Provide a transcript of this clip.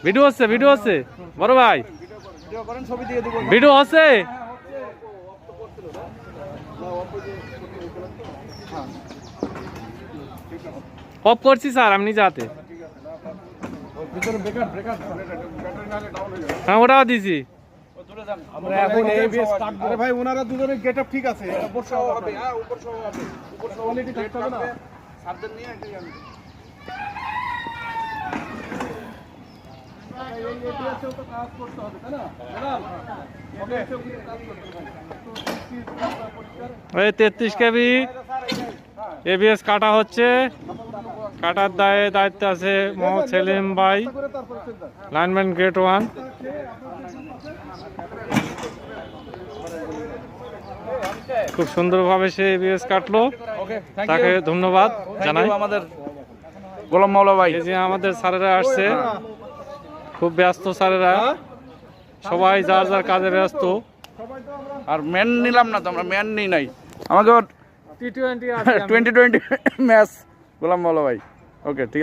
Video হচ্ছে বড় ভাই, ভিডিও হচ্ছে। অফ করছি স্যার, আপনি যাতে। হ্যাঁ, ওটাও দিছি। ভাই ওনারা দুজনের গেট আপ ঠিক আছে, উপর সহ হবে। হ্যাঁ, উপর সহ হবে, উপর সহ কোয়ালিটি থাকতে হবে না। সাবধান নিয়ে একটু যান। এই 33 কেবি এবিএস কাটা হচ্ছে। কাটার দায়িত্ব আছে মোহাম্মদ সেলিম ভাই, লাইনম্যান গ্রেড 1। খুব সুন্দরভাবে সে এবিএস কাটলো, তাকে ধন্যবাদ জানাই। আমাদের গোলাম মাওলা ভাই, এই যে আমাদের স্যারেরা আসছে, খুব ব্যস্ত স্যারেরা, সবাই যার যার কাজে ব্যস্ত। আর ম্যান নিলাম না তো, আমরা ম্যান নেই নাই, আমাকে T20 আছে। 2020 ম্যাচ গোলাম মাওলা ভাই। ওকে, ঠিক আছে।